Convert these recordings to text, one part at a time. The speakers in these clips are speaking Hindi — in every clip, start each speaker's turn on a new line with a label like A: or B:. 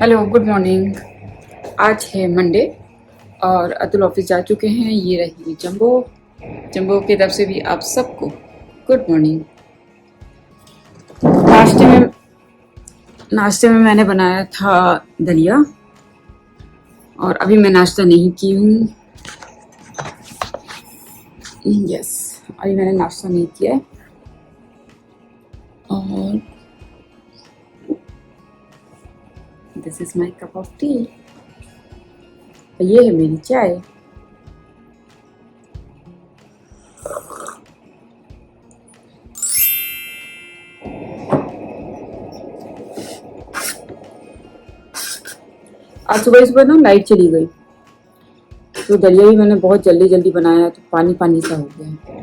A: Hello, good morning. आज है मंडे और अतुल ऑफिस जा चुके हैं। ये रही जंबो। जंबो की तरफ से भी आप सबको गुड मॉर्निंग। नाश्ते में मैंने बनाया था दलिया और अभी मैं नाश्ता नहीं की हूँ। यस, अभी मैंने नाश्ता नहीं किया है। और this is my cup of T. ये है मेरी चाय। आज सुबह सुबह ना लाइट चली गई, तो दलिया भी मैंने बहुत जल्दी जल्दी बनाया, तो पानी पानी सा हो गया।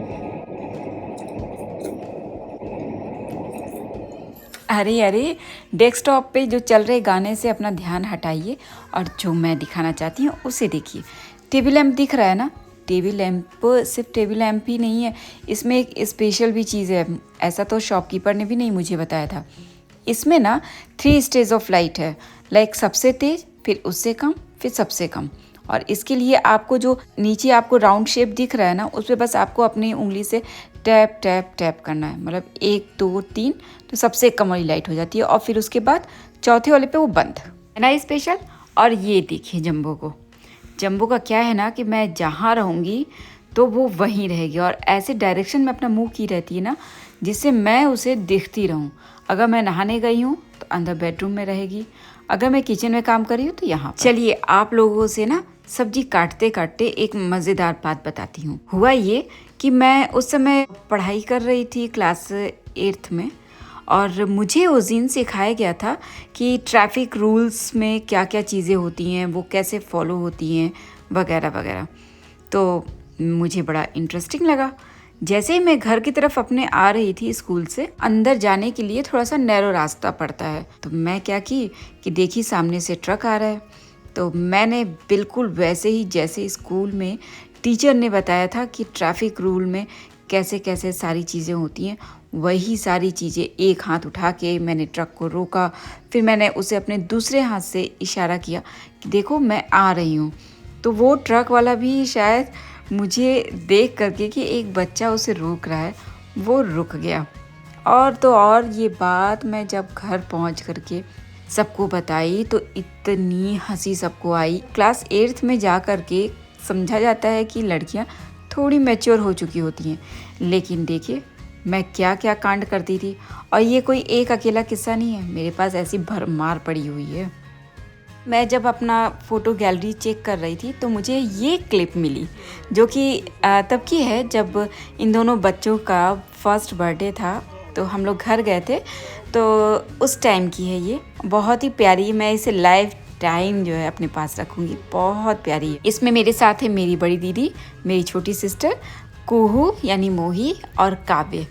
B: अरे अरे, डेस्कटॉप पे जो चल रहे गाने से अपना ध्यान हटाइए और जो मैं दिखाना चाहती हूँ उसे देखिए। टेबल लैंप दिख रहा है ना? टेबल लैंप सिर्फ टेबल लैंप ही नहीं है, इसमें एक स्पेशल भी चीज़ है। ऐसा तो शॉपकीपर ने भी नहीं मुझे बताया था। इसमें ना 3 स्टेज ऑफ लाइट है, लाइक सबसे तेज, फिर उससे कम, फिर सबसे कम। और इसके लिए आपको जो नीचे आपको राउंड शेप दिख रहा है ना, उस पर बस आपको अपनी उंगली से टैप टैप टैप करना है, मतलब 1 2 3, तो सबसे कम वाली लाइट हो जाती है। और फिर उसके बाद चौथे वाले पे वो बंद है ना, स्पेशल। और ये देखिए जंबो का क्या है ना कि मैं जहाँ रहूँगी तो वो वहीं रहेगी, और ऐसे डायरेक्शन में अपना मुंह की रहती है ना, जिससे मैं उसे दिखती रहूँ। अगर मैं नहाने गई हूँ तो अंदर बेडरूम में रहेगी, अगर मैं किचन में काम कर रही हूँ तो यहाँ पर। चलिए आप लोगों से ना सब्जी काटते काटते एक मज़ेदार बात बताती हूँ। हुआ ये कि मैं उस समय पढ़ाई कर रही थी क्लास 8th में, और मुझे उस दिन सिखाया गया था कि ट्रैफिक रूल्स में क्या क्या चीज़ें होती हैं, वो कैसे फॉलो होती हैं, वगैरह वगैरह। तो मुझे बड़ा इंटरेस्टिंग लगा। जैसे ही मैं घर की तरफ अपने आ रही थी स्कूल से, अंदर जाने के लिए थोड़ा सा नैरो रास्ता पड़ता है, तो मैं क्या की कि देखी सामने से ट्रक आ रहा है, तो मैंने बिल्कुल वैसे ही जैसे स्कूल में टीचर ने बताया था कि ट्रैफिक रूल में कैसे कैसे सारी चीज़ें होती हैं, वही सारी चीज़ें एक हाथ उठा के मैंने ट्रक को रोका। फिर मैंने उसे अपने दूसरे हाथ से इशारा किया कि देखो मैं आ रही हूँ। तो वो ट्रक वाला भी शायद मुझे देख करके कि एक बच्चा उसे रोक रहा है, वो रुक गया। और तो और ये बात मैं जब घर पहुंच करके सबको बताई तो इतनी हंसी सबको आई। क्लास 8th में जा कर के समझा जाता है कि लड़कियां थोड़ी मैच्योर हो चुकी होती हैं, लेकिन देखिए मैं क्या क्या कांड करती थी। और ये कोई एक अकेला किस्सा नहीं है, मेरे पास ऐसी भरमार पड़ी हुई है। मैं जब अपना फ़ोटो गैलरी चेक कर रही थी तो मुझे ये क्लिप मिली, जो कि तब की है जब इन दोनों बच्चों का फर्स्ट बर्थडे था। तो हम लोग घर गए थे, तो उस टाइम की है ये। बहुत ही प्यारी, मैं इसे लाइफ टाइम जो है अपने पास रखूँगी, बहुत प्यारी है। इसमें मेरे साथ है मेरी बड़ी दीदी, मेरी छोटी सिस्टर कुहू यानी मोही, और काव्य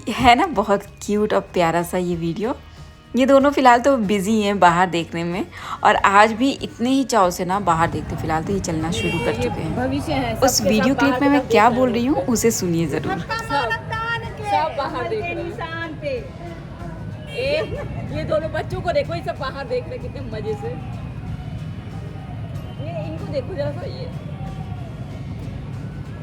B: है ना। बहुत क्यूट और प्यारा सा ये वीडियो। ये दोनों फ़िलहाल तो बिज़ी हैं बाहर देखने में, और आज भी इतने ही चाव से ना बाहर देखते। फ़िलहाल तो ये चलना शुरू कर चुके हैं।
C: भविष्य है।
B: उस वीडियो क्लिप में मैं क्या बोल रही हूँ उसे सुनिए ज़रूर।
C: सब बाहर देख रहे हैं। ये दोनों बच्चों को देखो, ये सब बाहर देख रहे कितने मजे से। ये इनको देखो जरा सा, ये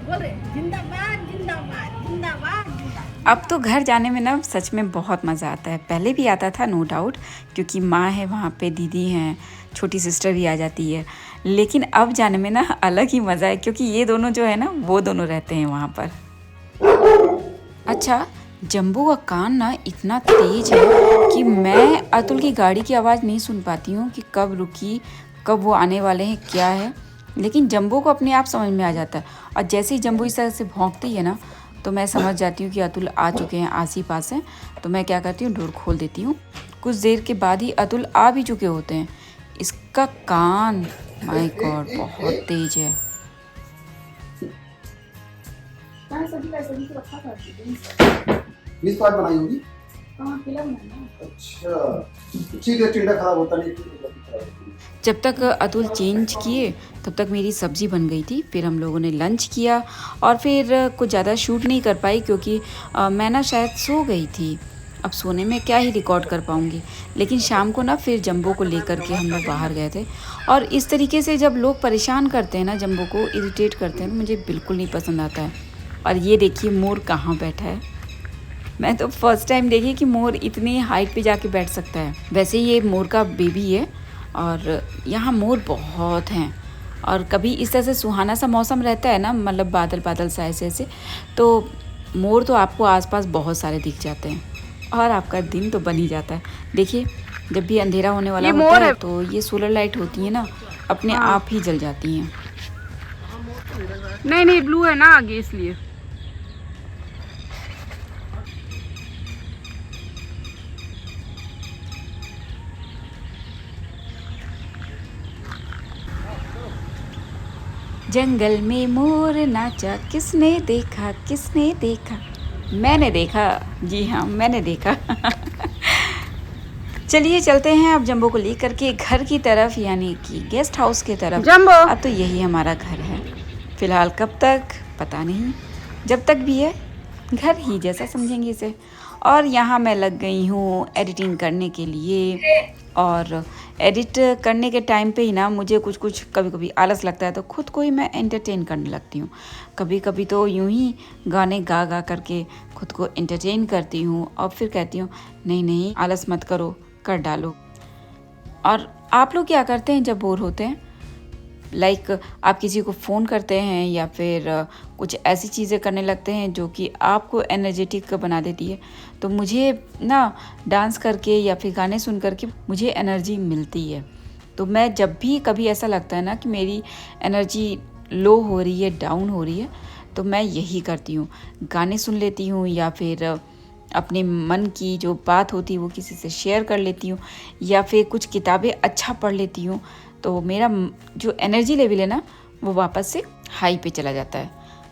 C: बोल रहे जिंदाबाद जिंदाबाद जिंदाबाद जिंदाबाद।
B: अब तो घर जाने में ना सच में बहुत मज़ा आता है। पहले भी आता था नो डाउट, क्योंकि माँ है वहाँ पे, दीदी हैं, छोटी सिस्टर भी आ जाती है। लेकिन अब जाने में ना अलग ही मज़ा है, क्योंकि ये दोनों जो है ना वो दोनों रहते हैं वहाँ पर। अच्छा, जंबो का कान ना इतना तेज है कि मैं अतुल की गाड़ी की आवाज़ नहीं सुन पाती हूँ कि कब रुकी, कब वो आने वाले हैं, क्या है। लेकिन जंबो को अपने आप समझ में आ जाता है, और जैसे ही जंबो इस तरह से भौंकती है ना, तो मैं समझ जाती हूँ कि अतुल आ चुके हैं, आस ही पास हैं। तो मैं क्या करती हूँ, डोर खोल देती हूँ। कुछ देर के बाद ही अतुल आ भी चुके होते हैं। इसका कान माय गॉड बहुत तेज है।
D: मिस पाव बनाई होगी। अच्छा ठीक है, टिंडा खराब होता नहीं।
B: जब तक अतुल चेंज किए तब तक मेरी सब्ज़ी बन गई थी। फिर हम लोगों ने लंच किया, और फिर कुछ ज़्यादा शूट नहीं कर पाई क्योंकि मैं ना शायद सो गई थी। अब सोने में क्या ही रिकॉर्ड कर पाऊँगी। लेकिन शाम को ना फिर जंबो को लेकर के हम लोग बाहर गए थे। और इस तरीके से जब लोग परेशान करते हैं ना, जंबो को इरिटेट करते हैं, मुझे बिल्कुल नहीं पसंद आता है। और ये देखिए मोर कहाँ बैठा है। मैं तो फर्स्ट टाइम देखी कि मोर इतनी हाइट पे जाके बैठ सकता है। वैसे ये मोर का बेबी है और यहाँ मोर बहुत हैं। और कभी इस तरह से सुहाना सा मौसम रहता है ना, मतलब बादल बादल सा ऐसे, तो मोर तो आपको आसपास बहुत सारे दिख जाते हैं और आपका दिन तो बन ही जाता है। देखिए जब भी अंधेरा होने वाला होता है तो ये सोलर लाइट होती है ना, अपने आप ही जल जाती हैं।
C: नहीं ब्लू है ना आगे, इसलिए।
B: जंगल में मोर नाचा, किसने देखा किसने देखा? मैंने देखा, जी हाँ मैंने देखा। चलिए चलते हैं अब जंबो को लेकर के घर की तरफ, यानी कि गेस्ट हाउस की तरफ।
C: जंबो
B: अब तो यही हमारा घर है फिलहाल, कब तक पता नहीं, जब तक भी है घर ही जैसा समझेंगे इसे। और यहाँ मैं लग गई हूँ एडिटिंग करने के लिए। और एडिट करने के टाइम पे ही ना मुझे कुछ कभी कभी आलस लगता है, तो खुद को ही मैं एंटरटेन करने लगती हूँ। कभी कभी तो यूं ही गाने गा करके खुद को एंटरटेन करती हूँ और फिर कहती हूँ नहीं आलस मत करो, कर डालो। और आप लोग क्या करते हैं जब बोर होते हैं? लाइक आप किसी को फ़ोन करते हैं या फिर कुछ ऐसी चीज़ें करने लगते हैं जो कि आपको एनर्जेटिक बना देती है। तो मुझे ना डांस करके या फिर गाने सुन करके मुझे एनर्जी मिलती है। तो मैं जब भी कभी ऐसा लगता है ना कि मेरी एनर्जी लो हो रही है, डाउन हो रही है, तो मैं यही करती हूँ, गाने सुन लेती हूँ या फिर अपने मन की जो बात होती है वो किसी से शेयर कर लेती हूँ या फिर कुछ किताबें अच्छा पढ़ लेती हूँ। तो मेरा जो एनर्जी लेवल है ना वो वापस से हाई पे चला जाता है।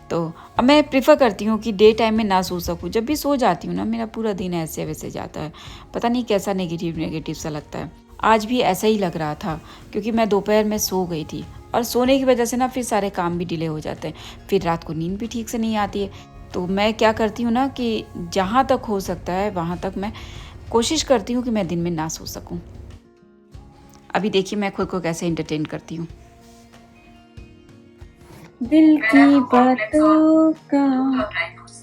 B: तो अब मैं प्रेफर करती हूँ कि डे टाइम में ना सो सकूँ। जब भी सो जाती हूँ ना मेरा पूरा दिन ऐसे वैसे जाता है, पता नहीं कैसा नेगेटिव सा लगता है। आज भी ऐसा ही लग रहा था क्योंकि मैं दोपहर में सो गई थी और सोने की वजह से ना फिर सारे काम भी डिले हो जाते हैं, फिर रात को नींद भी ठीक से नहीं आती है। तो मैं क्या करती हूँ ना कि जहाँ तक हो सकता है वहाँ तक मैं कोशिश करती हूँ कि मैं दिन में ना सो सकूँ। अभी देखिए मैं खुद को कैसे एंटरटेन करती हूँ।
A: दिल की बातों का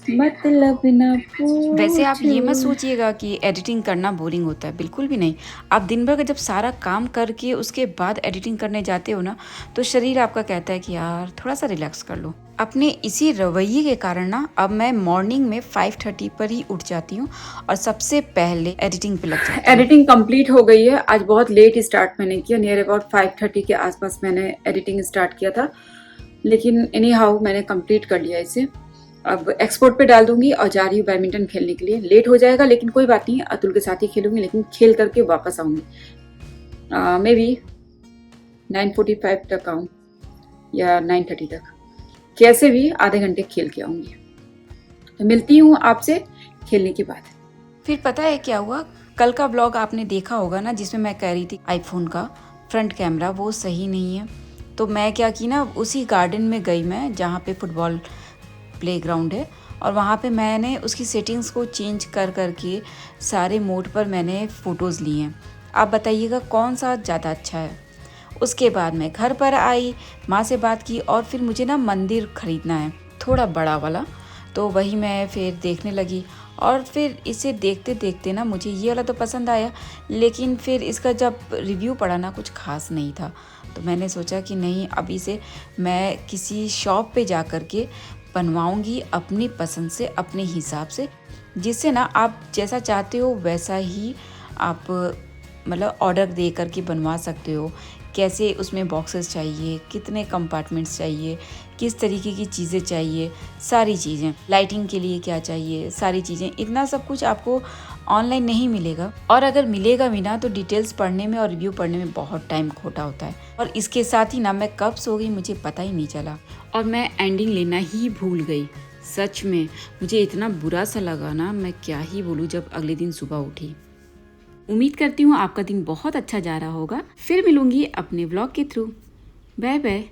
A: मतलब ना पूछो।
B: वैसे आप ये मत सोचिएगा कि एडिटिंग करना बोरिंग होता है, बिल्कुल भी नहीं। आप दिन भर जब सारा काम करके उसके बाद एडिटिंग करने जाते हो ना, तो शरीर आपका कहता है कि यार थोड़ा सा रिलैक्स कर लो। अपने इसी रवैये के कारण ना अब मैं मॉर्निंग में 5:30 पर ही उठ जाती हूँ और सबसे पहले एडिटिंग पे लग जाती हूँ।
A: एडिटिंग कंप्लीट हो गई है। आज बहुत लेट स्टार्ट मैंने किया, नियर अबाउट 5:30 के आसपास मैंने एडिटिंग स्टार्ट किया था, लेकिन एनी हाउ मैंने कंप्लीट कर लिया इसे। अब एक्सपोर्ट पे डाल दूंगी और जा रही हूँ बैडमिंटन खेलने के लिए। लेट हो जाएगा लेकिन कोई बात नहीं, अतुल के साथ ही खेलूंगी, लेकिन खेल करके वापस आऊँगी। मे बी 9:45 तक आऊँ या 9:30 तक, कैसे भी आधे घंटे खेल के आऊँगी। तो मिलती हूँ आपसे खेलने के बाद।
B: फिर पता है क्या हुआ, कल का ब्लॉग आपने देखा होगा ना, जिसमें मैं कह रही थी आईफोन का फ्रंट कैमरा वो सही नहीं है। तो मैं क्या की ना, उसी गार्डन में गई मैं जहाँ पे फुटबॉल प्लेग्राउंड है, और वहाँ पे मैंने उसकी सेटिंग्स को चेंज कर करके सारे मोड पर मैंने फ़ोटोज़ ली हैं। आप बताइएगा कौन सा ज़्यादा अच्छा है। उसके बाद मैं घर पर आई, माँ से बात की और फिर मुझे ना मंदिर ख़रीदना है थोड़ा बड़ा वाला, तो वही मैं फिर देखने लगी। और फिर इसे देखते देखते ना मुझे ये वाला तो पसंद आया, लेकिन फिर इसका जब रिव्यू पढ़ा ना कुछ खास नहीं था। तो मैंने सोचा कि नहीं, अब इसे मैं किसी शॉप पे जा कर के बनवाऊँगी अपनी पसंद से, अपने हिसाब से, जिससे ना आप जैसा चाहते हो वैसा ही आप मतलब ऑर्डर दे करके बनवा सकते हो। कैसे उसमें बॉक्सेस चाहिए, कितने कंपार्टमेंट्स चाहिए, किस तरीके की चीज़ें चाहिए, सारी चीज़ें, लाइटिंग के लिए क्या चाहिए, सारी चीज़ें, इतना सब कुछ आपको ऑनलाइन नहीं मिलेगा। और अगर मिलेगा भी ना तो डिटेल्स पढ़ने में और रिव्यू पढ़ने में बहुत टाइम खोटा होता है। और इसके साथ ही ना मैं कब सो गई मुझे पता ही नहीं चला, और मैं एंडिंग लेना ही भूल गई। सच में मुझे इतना बुरा सा लगा ना, मैं क्या ही बोलूँ, जब अगले दिन सुबह उठी। उम्मीद करती हूँ आपका दिन बहुत अच्छा जा रहा होगा। फिर मिलूंगी अपने व्लॉग के थ्रू। Bye bye.